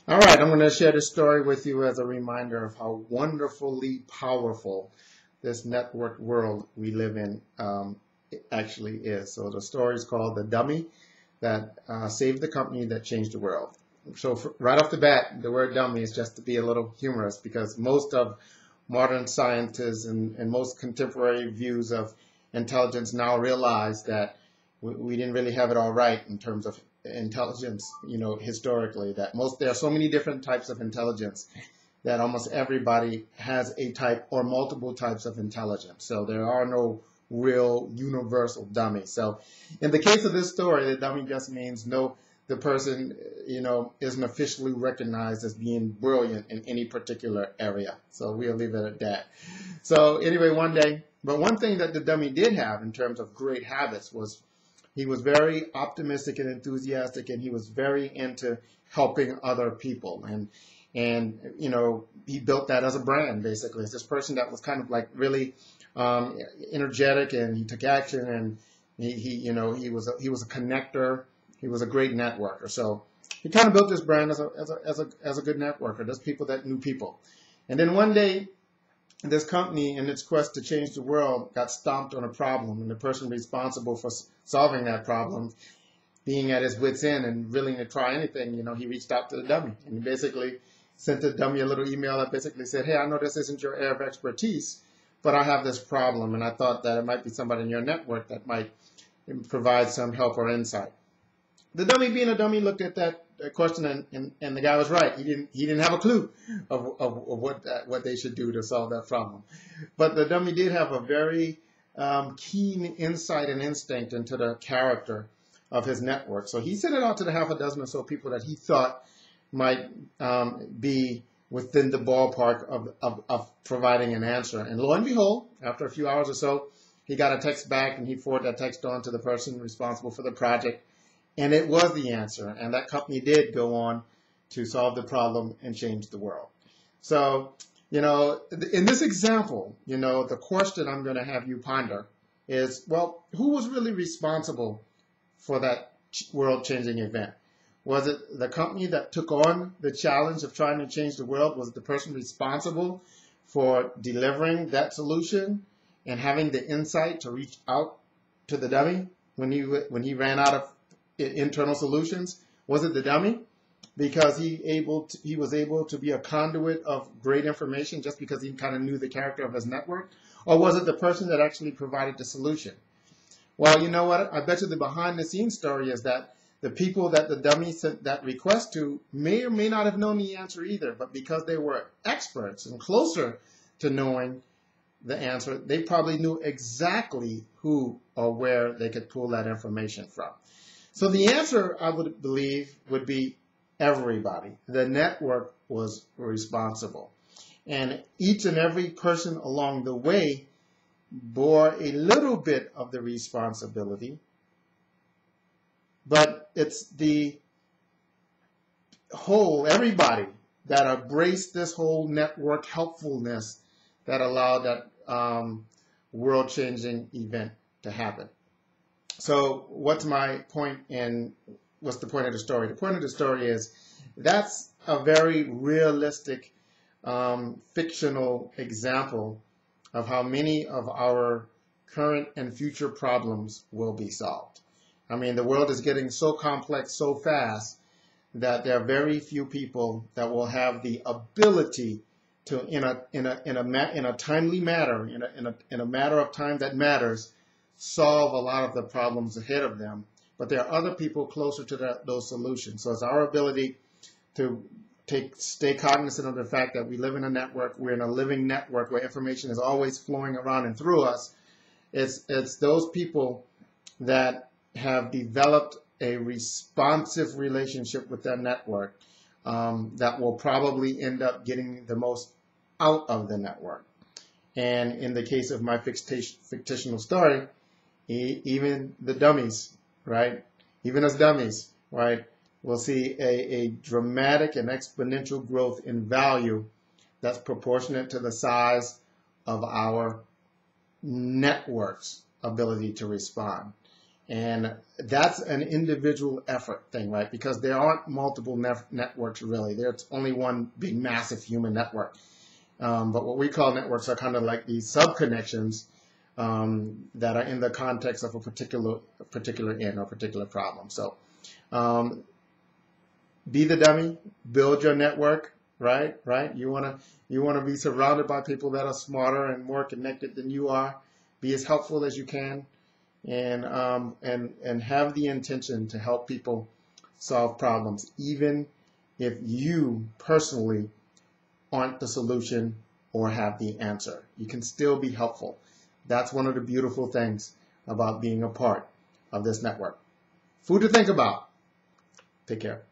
All right, I'm going to share this story with you as a reminder of how wonderfully powerful this networked world we live in actually is. So the story is called The Dummy That Saved the Company That Changed the World. So right off the bat, the word dummy is just to be a little humorous because most of modern scientists and most contemporary views of intelligence now realize that we didn't really have it all right in terms of intelligence, historically, that there are so many different types of intelligence that almost everybody has a type or multiple types of intelligence. So there are no real universal dummies. So in the case of this story, the dummy just means the person, isn't officially recognized as being brilliant in any particular area. So we'll leave it at that. So anyway, one thing that the dummy did have in terms of great habits was he was very optimistic and enthusiastic, and he was very into helping other people. And he built that as a brand, basically. It's this person that was kind of like really energetic, and he took action, and he was a connector. He was a great networker. So he kind of built this brand as a good networker. There's people that knew people. And then one day, this company, in its quest to change the world, got stomped on a problem, and the person responsible for solving that problem, being at his wit's end and willing to try anything, he reached out to the dummy, and he basically sent the dummy a little email that basically said, "Hey, I know this isn't your area of expertise, but I have this problem, and I thought that it might be somebody in your network that might provide some help or insight." The dummy, being a dummy, looked at that question, and the guy was right. He didn't have a clue of what they should do to solve that problem. But the dummy did have a very keen insight and instinct into the character of his network. So he sent it out to the half a dozen or so people that he thought might be within the ballpark of providing an answer. And lo and behold, after a few hours or so, he got a text back, and he forwarded that text on to the person responsible for the project. And it was the answer. And that company did go on to solve the problem and change the world. So, in this example, the question I'm going to have you ponder is, well, who was really responsible for that world-changing event? Was it the company that took on the challenge of trying to change the world? Was it the person responsible for delivering that solution and having the insight to reach out to the dummy when he ran out of internal solutions? Was it the dummy because he was able to be a conduit of great information just because he kind of knew the character of his network? Or was it the person that actually provided the solution? Well, you know what? I bet you the behind the scenes story is that the people that the dummy sent that request to may or may not have known the answer either, but because they were experts and closer to knowing the answer, they probably knew exactly who or where they could pull that information from. So the answer, I would believe, would be everybody. The network was responsible. And each and every person along the way bore a little bit of the responsibility. But it's the whole, everybody that embraced this whole network helpfulness that allowed that world-changing event to happen. So what's my point and what's the point of the story? The point of the story is that's a very realistic fictional example of how many of our current and future problems will be solved. I mean, the world is getting so complex so fast that there are very few people that will have the ability to, in a timely manner, in a matter of time that matters, solve a lot of the problems ahead of them. But there are other people closer to those solutions. So it's our ability to stay cognizant of the fact that we live in a network. We're in a living network where information is always flowing around and through us. It's those people that have developed a responsive relationship with their network that will probably end up getting the most out of the network. And in the case of my fictional story, even the dummies, right? Even as dummies, right? We'll see a dramatic and exponential growth in value that's proportionate to the size of our network's ability to respond. And that's an individual effort thing, right? Because there aren't multiple networks really. There's only one big massive human network. But what we call networks are kind of like these sub-connections that are in the context of a particular end or particular problem. So be the dummy, build your network, right? You wanna be surrounded by people that are smarter and more connected than you are. Be as helpful as you can, and have the intention to help people solve problems, even if you personally aren't the solution or have the answer. You can still be helpful. That's one of the beautiful things about being a part of this network. Food to think about. Take care.